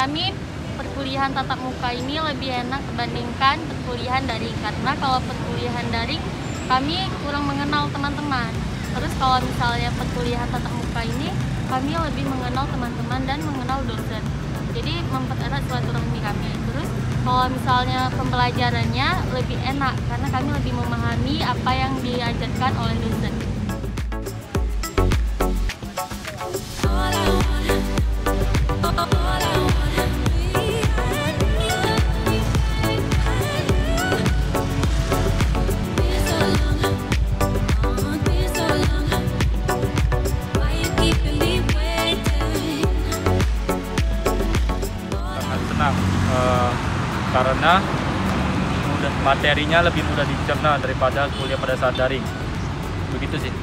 kami perkuliahan tatap muka ini lebih enak dibandingkan perkuliahan daring, karena kalau perkuliahan daring kami kurang mengenal teman-teman. Terus kalau misalnya perkuliahan tatap muka ini kami lebih mengenal teman-teman dan mengenal dosen. Jadi mempererat silaturahmi kami. Terus kalau misalnya pembelajarannya lebih enak karena kami lebih memahami apa yang diajarkan oleh dosen. Senang karena materinya lebih mudah dicerna daripada kuliah pada saat daring. Begitu sih.